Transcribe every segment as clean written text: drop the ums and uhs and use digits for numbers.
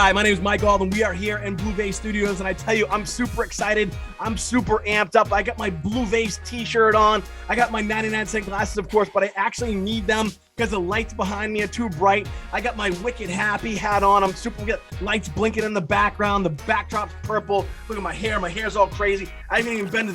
Hi, my name is Mike Alden. We are here in Blue Vase Studios, and I tell you, I'm super excited. I'm super amped up. I got my Blue Vase t-shirt on. I got my 99-cent glasses, of course, but I actually need them because the lights behind me are too bright. I got my Wicked Happy hat on. I'm super good. Lights blinking in the background. The backdrop's purple. Look at my hair. My hair's all crazy. I haven't even been to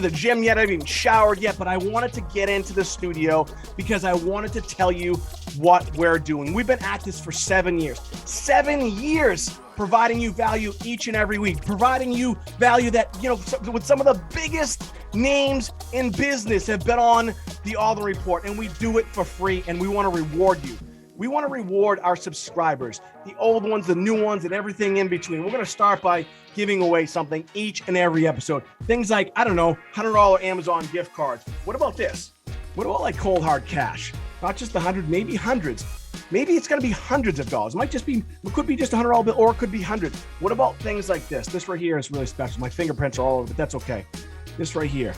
the gym yet. I haven't even showered yet, but I wanted to get into the studio because I wanted to tell you what we're doing. We've been at this for 7 years. 7 years providing you value each and every week, providing you value that, with some of the biggest names in business have been on the Alden Report, and we do it for free, and we want to reward you. We want to reward our subscribers, the old ones, the new ones, and everything in between. We're going to start by giving away something each and every episode. Things like, $100 Amazon gift cards. What about this? What about like cold hard cash? Not just 100, maybe hundreds. Maybe it's going to be hundreds of dollars. It could be just a $100 bill, or it could be hundreds. What about things like this? This right here is really special. My fingerprints are all over, but that's okay. This right here,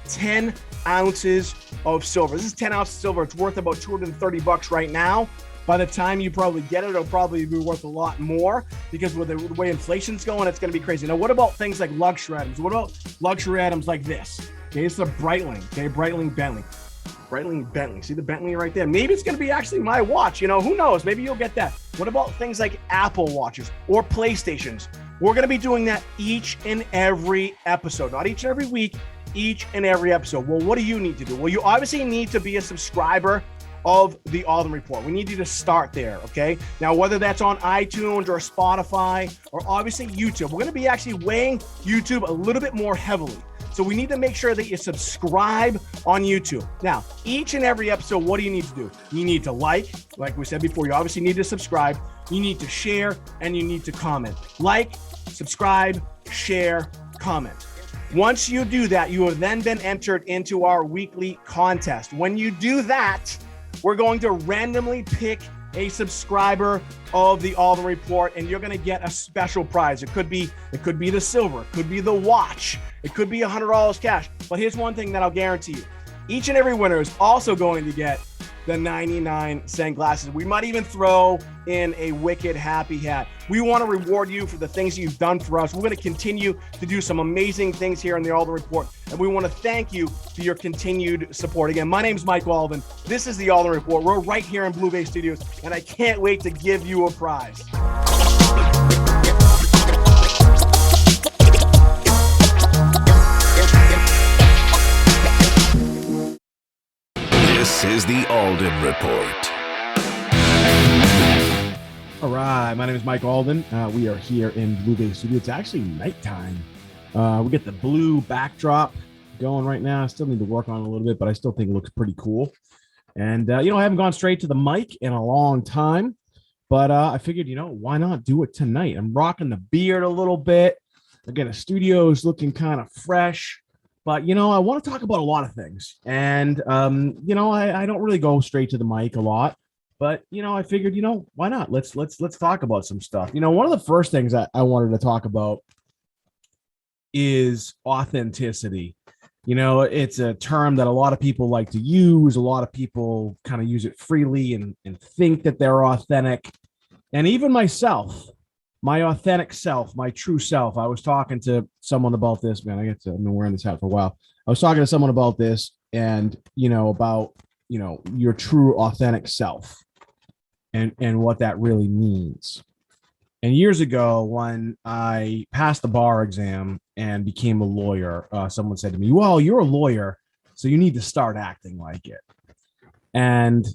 10 ounces of silver. This is 10 ounces of silver. It's worth about $230 right now. By the time you probably get it, it'll probably be worth a lot more because with the way inflation's going, it's going to be crazy. Now, what about things like luxury items? What about luxury items like this? Okay, it's a Breitling. Okay, Breitling Bentley. Breitling Bentley. See the Bentley right there? Maybe it's going to be actually my watch. Who knows? Maybe you'll get that. What about things like Apple watches or PlayStations? We're going to be doing that each and every episode. Not each and every week, each and every episode. Well, what do you need to do? Well, you obviously need to be a subscriber of the Alden Report. We need you to start there, okay? Now, whether that's on iTunes or Spotify or obviously YouTube, we're going to be actually weighing YouTube a little bit more heavily. So we need to make sure that you subscribe on YouTube. Now, each and every episode, what do you need to do? You need to like we said before, you obviously need to subscribe. You need to share, and you need to comment. Like, subscribe, share, comment. Once you do that, you have then been entered into our weekly contest. When you do that, we're going to randomly pick a subscriber of the Alden Report, and you're going to get a special prize. It could be the silver, it could be the watch, it could be $100 cash. But here's one thing that I'll guarantee you. Each and every winner is also going to get the 99-cent glasses. We might even throw in a Wicked Happy hat. We want to reward you for the things you've done for us. We're going to continue to do some amazing things here in the Alden Report, and we want to thank you for your continued support. Again, my name's Mike Alden. This is the Alden Report. We're right here in Blue Vase Studios, and I can't wait to give you a prize. This is the Alden Report. All right, my name is Mike Alden. We are here in Blue Vase Studio. It's actually nighttime. We get the blue backdrop going right now. I still need to work on it a little bit, but I still think it looks pretty cool. And, I haven't gone straight to the mic in a long time, but I figured, why not do it tonight? I'm rocking the beard a little bit. Again, the studio is looking kind of fresh. But, I want to talk about a lot of things. And, I don't really go straight to the mic a lot. But, I figured, why not? Let's talk about some stuff. One of the first things I wanted to talk about is authenticity. It's a term that a lot of people like to use. A lot of people kind of use it freely and think that they're authentic. And even myself, my authentic self, my true self. I was talking to someone about this, man. I've been wearing this hat for a while. I was talking to someone about this and, about, your true authentic self and what that really means. And years ago, when I passed the bar exam and became a lawyer, someone said to me, well, you're a lawyer, so you need to start acting like it. And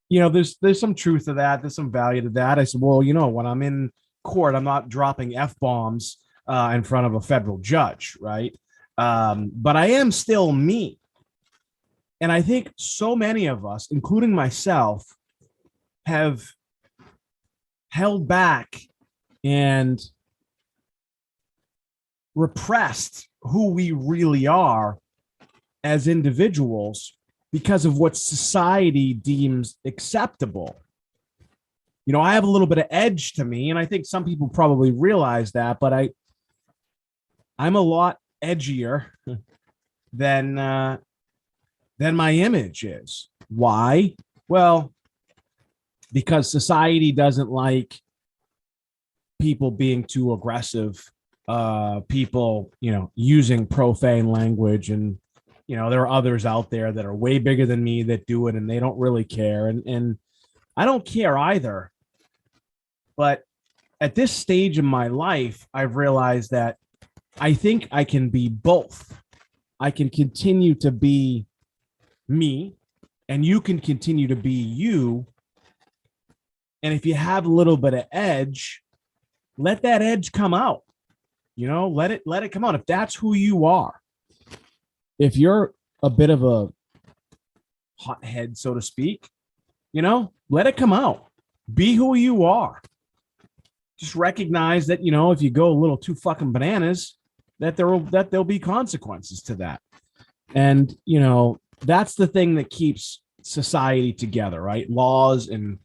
there's some truth to that. There's some value to that. I said, well, when I'm in court, I'm not dropping F-bombs in front of a federal judge, right? But I am still me. And I think so many of us, including myself, have held back and repressed who we really are as individuals because of what society deems acceptable. I have a little bit of edge to me, and I think some people probably realize that, but I'm a lot edgier than my image is. Why? Well, because society doesn't like people being too aggressive, people, using profane language. And, there are others out there that are way bigger than me that do it and they don't really care. And I don't care either. But at this stage in my life, I've realized that I think I can be both. I can continue to be me, and you can continue to be you. And if you have a little bit of edge, let that edge come out. Let it come out. If that's who you are, if you're a bit of a hothead, so to speak, let it come out. Be who you are. Just recognize that, if you go a little too fucking bananas, that there'll be consequences to that. And, that's the thing that keeps society together, right? Laws and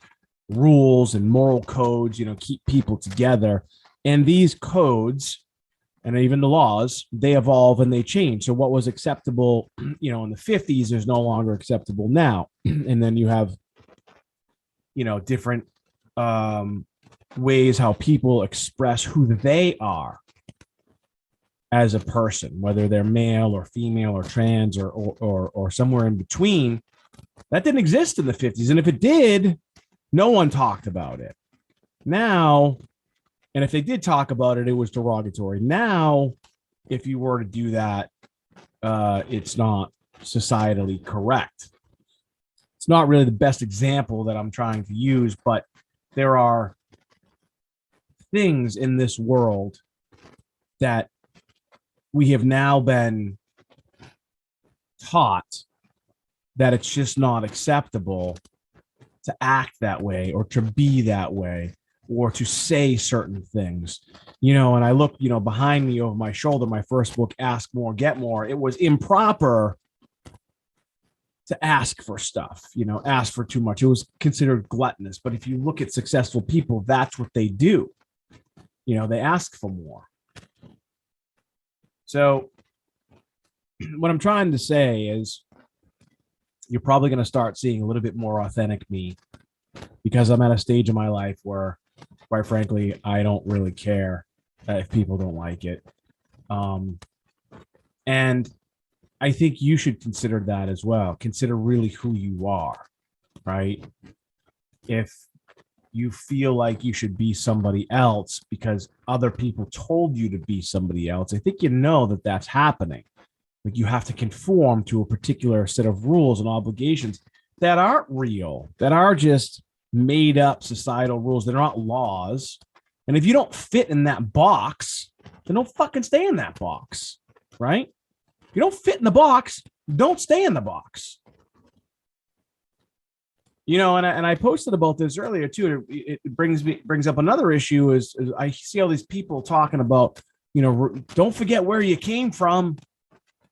rules and moral codes, keep people together. And these codes and even the laws, they evolve and they change. So what was acceptable, in the 50s is no longer acceptable now. And then you have, different ways how people express who they are as a person, whether they're male or female or trans or somewhere in between. That didn't exist in the 50s. And if it did, no one talked about it. Now, and if they did talk about it, it was derogatory. Now, if you were to do that, it's not societally correct. It's not really the best example that I'm trying to use, but there are things in this world that we have now been taught that it's just not acceptable to act that way or to be that way or to say certain things, and I look, behind me over my shoulder, my first book, Ask More, Get More. It was improper to ask for stuff, ask for too much. It was considered gluttonous. But if you look at successful people, that's what they do. They ask for more. So what I'm trying to say is you're probably going to start seeing a little bit more authentic me, because I'm at a stage in my life where, quite frankly, I don't really care if people don't like it. And I think you should consider that as well. Consider really who you are, right? If you feel like you should be somebody else because other people told you to be somebody else, I think that that's happening. Like you have to conform to a particular set of rules and obligations that aren't real, that are just made up societal rules. They're not laws. And if you don't fit in that box, then don't fucking stay in that box, right? If you don't fit in the box, don't stay in the box. And I posted about this earlier too. It brings up another issue is I see all these people talking about, don't forget where you came from.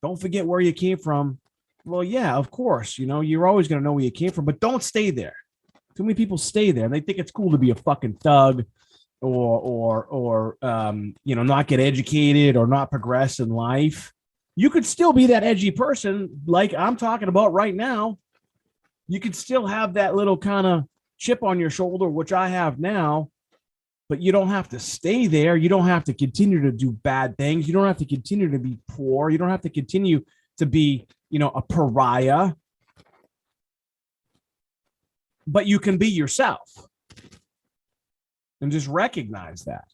Don't forget where you came from. Well, yeah, of course, you're always going to know where you came from, but don't stay there. Too many people stay there and they think it's cool to be a fucking thug or not get educated or not progress in life. You could still be that edgy person like I'm talking about right now. You could still have that little kind of chip on your shoulder, which I have now, but you don't have to stay there. You don't have to continue to do bad things. You don't have to continue to be poor. You don't have to continue to be, a pariah, but you can be yourself and just recognize that,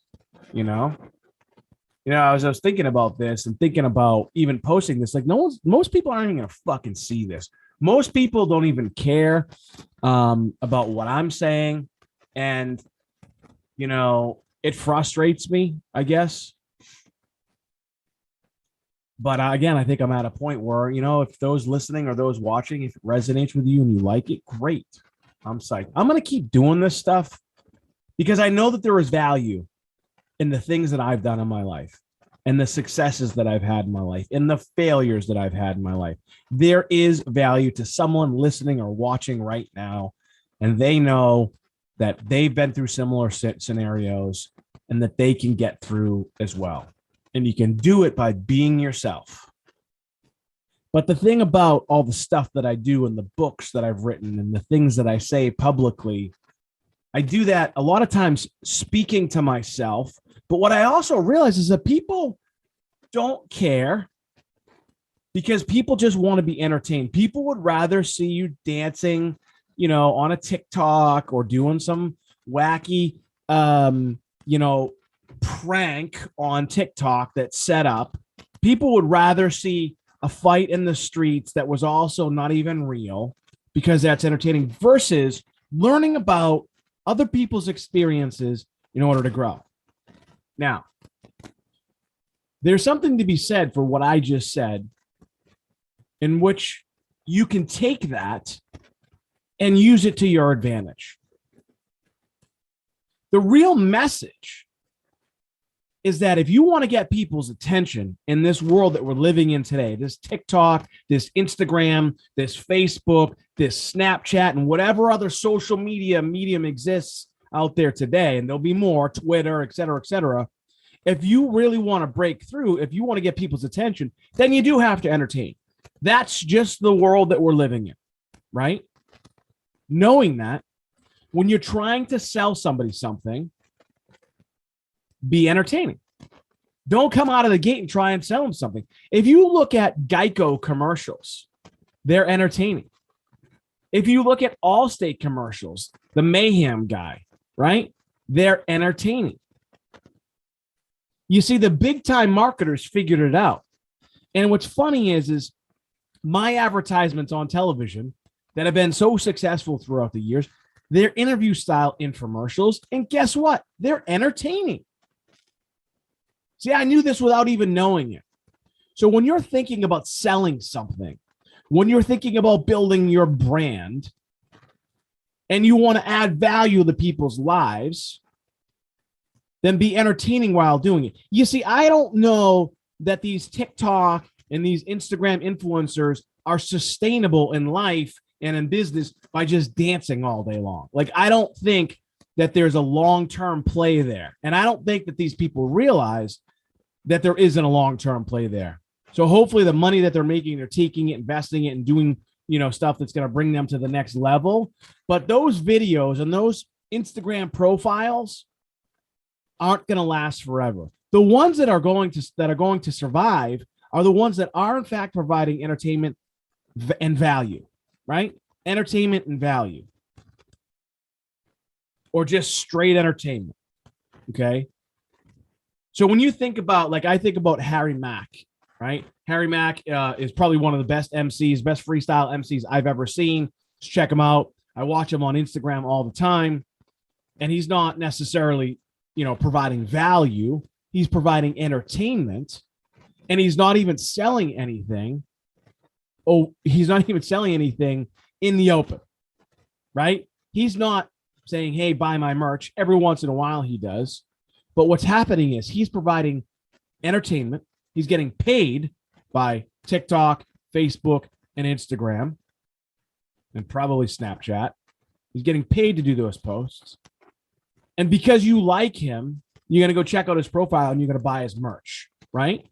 I was thinking about this and thinking about even posting this, like most people aren't even going to fucking see this. Most people don't even care about what I'm saying. And, it frustrates me, I guess. But again, I think I'm at a point where, if those listening or those watching, if it resonates with you and you like it, great. I'm psyched. I'm going to keep doing this stuff because I know that there is value in the things that I've done in my life and the successes that I've had in my life and the failures that I've had in my life. There is value to someone listening or watching right now, and they know that they've been through similar scenarios and that they can get through as well. And you can do it by being yourself. But the thing about all the stuff that I do and the books that I've written and the things that I say publicly, I do that a lot of times speaking to myself. But what I also realize is that people don't care because people just want to be entertained. People would rather see you dancing, on a TikTok or doing some wacky, prank on TikTok that's set up. People would rather see a fight in the streets that was also not even real because that's entertaining versus learning about other people's experiences in order to grow. Now, there's something to be said for what I just said, in which you can take that and use it to your advantage. The real message is that if you want to get people's attention in this world that we're living in today, this TikTok, this Instagram, this Facebook, this Snapchat, and whatever other social media medium exists out there today, and there'll be more, Twitter, et cetera, if you really want to break through, if you want to get people's attention, then you do have to entertain. That's just the world that we're living in, right? Knowing that, when you're trying to sell somebody something, be entertaining. Don't come out of the gate and try and sell them something. If you look at Geico commercials, they're entertaining. If you look at Allstate commercials, the Mayhem guy, right? They're entertaining. You see, the big time marketers figured it out. And what's funny is my advertisements on television that have been so successful throughout the years, they're interview style infomercials. And guess what? They're entertaining. See, I knew this without even knowing it. So when you're thinking about selling something, when you're thinking about building your brand, and you want to add value to people's lives, then be entertaining while doing it. You see, I don't know that these TikTok and these Instagram influencers are sustainable in life and in business by just dancing all day long. Like, I don't think that there's a long-term play there. And I don't think that these people realize that there isn't a long-term play there. So hopefully the money that they're making, they're taking it, investing it, and doing, stuff that's going to bring them to the next level. But those videos and those Instagram profiles aren't going to last forever. The ones that are going to survive are the ones that are in fact providing entertainment and value, right? Entertainment and value. Or just straight entertainment. Okay. So when you think about, I think about Harry Mack, right? Harry Mack is probably one of the best MCs, best freestyle MCs I've ever seen. Just check him out. I watch him on Instagram all the time. And he's not necessarily, providing value. He's providing entertainment. And he's not even selling anything. He's not even selling anything in the open, right? He's not saying, hey, buy my merch. Every once in a while he does. But what's happening is he's providing entertainment. He's getting paid by TikTok, Facebook, and Instagram, and probably Snapchat. He's getting paid to do those posts. And because you like him, you're going to go check out his profile and you're going to buy his merch, right?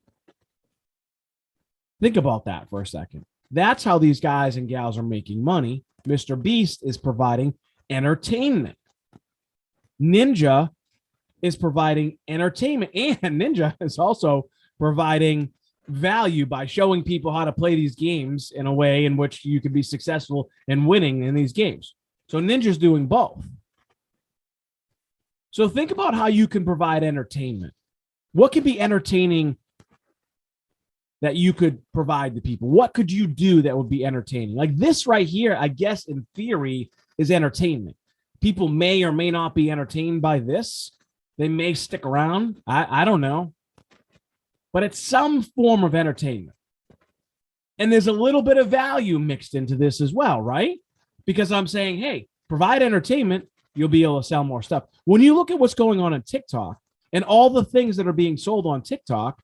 Think about that for a second. That's how these guys and gals are making money. Mr. Beast is providing entertainment. Ninja is providing entertainment, and Ninja is also providing value by showing people how to play these games in a way in which you can be successful and winning in these games. So Ninja's doing both. So think about how you can provide entertainment. What could be entertaining that you could provide to people? What could you do that would be entertaining? Like this right here, I guess in theory, is entertainment. People may or may not be entertained by this. They may stick around. I don't know. But it's some form of entertainment. And there's a little bit of value mixed into this as well, right? Because I'm saying, hey, provide entertainment, you'll be able to sell more stuff. When you look at what's going on TikTok and all the things that are being sold on TikTok,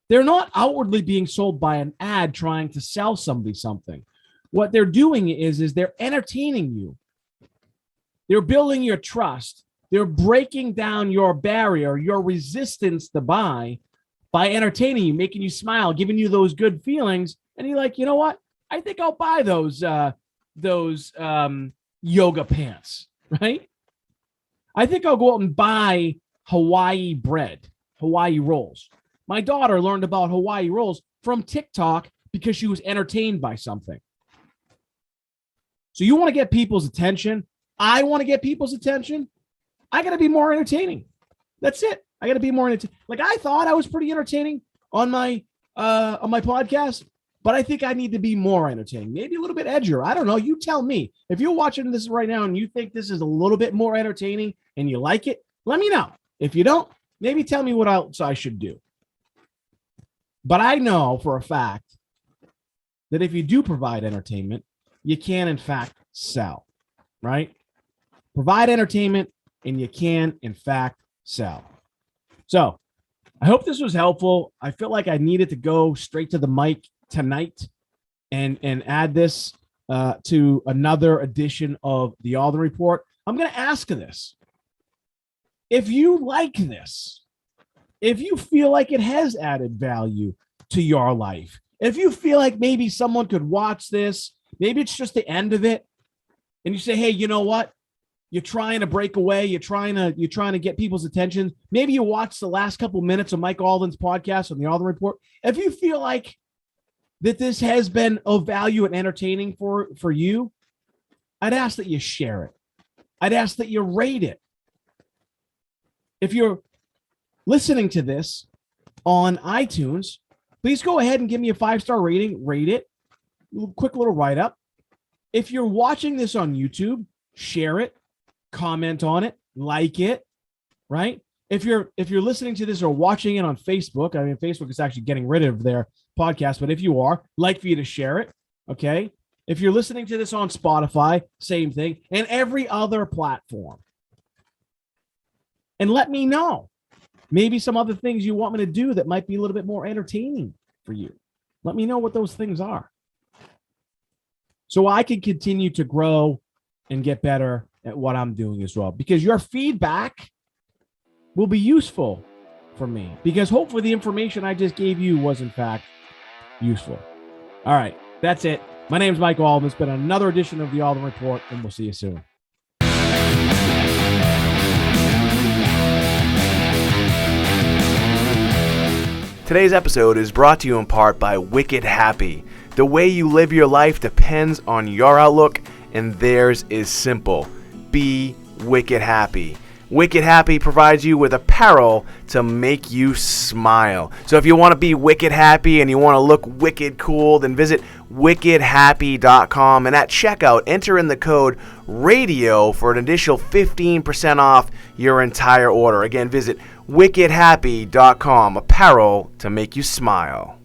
they're not outwardly being sold by an ad trying to sell somebody something. What they're doing is they're entertaining you. They're building your trust. They're breaking down your barrier, your resistance to buy by entertaining you, making you smile, giving you those good feelings. And you're like, you know what? I think I'll buy those yoga pants, right? I think I'll go out and buy Hawaii bread, Hawaii rolls. My daughter learned about Hawaii rolls from TikTok because she was entertained by something. So you want to get people's attention? I want to get people's attention. I got to be more entertaining. That's it. I got to be more entertaining. Like, I thought I was pretty entertaining on my podcast, but I think I need to be more entertaining. Maybe a little bit edgier. I don't know. You tell me. If you're watching this right now and you think this is a little bit more entertaining and you like it, let me know. If you don't, maybe tell me what else I should do. But I know for a fact that if you do provide entertainment, you can, in fact, sell, right? Provide entertainment and you can, in fact, sell. So I hope this was helpful. I feel like I needed to go straight to the mic tonight and add this to another edition of the Alden Report. I'm going to ask this. If you like this, if you feel like it has added value to your life, if you feel like maybe someone could watch this, maybe it's just the end of it, and you say, hey, you know what? You're trying to break away. You're trying to get people's attention. Maybe you watch the last couple minutes of Mike Alden's podcast on the Alden Report. If you feel like that this has been of value and entertaining for you, I'd ask that you share it. I'd ask that you rate it. If you're listening to this on iTunes, please go ahead and give me a 5-star rating. Rate it. Quick little write-up. If you're watching this on YouTube, share it. Comment on it, like it, right? If you're listening to this or watching it on Facebook, I mean, Facebook is actually getting rid of their podcast, but if you are, like for you to share it, okay? If you're listening to this on Spotify, same thing, and every other platform. And let me know maybe some other things you want me to do that might be a little bit more entertaining for you. Let me know what those things are, so I can continue to grow and get better at what I'm doing as well, because your feedback will be useful for me, because hopefully the information I just gave you was in fact useful. All right, that's it. My name is Mike Alden. It's been another edition of the Alden Report, and we'll see you soon. Today's episode is brought to you in part by Wicked Happy. The way you live your life depends on your outlook, and theirs is simple. Be wicked happy. Wicked Happy provides you with apparel to make you smile. So if you want to be wicked happy and you want to look wicked cool, then visit wickedhappy.com, and at checkout, enter in the code RADIO for an additional 15% off your entire order. Again, visit wickedhappy.com, apparel to make you smile.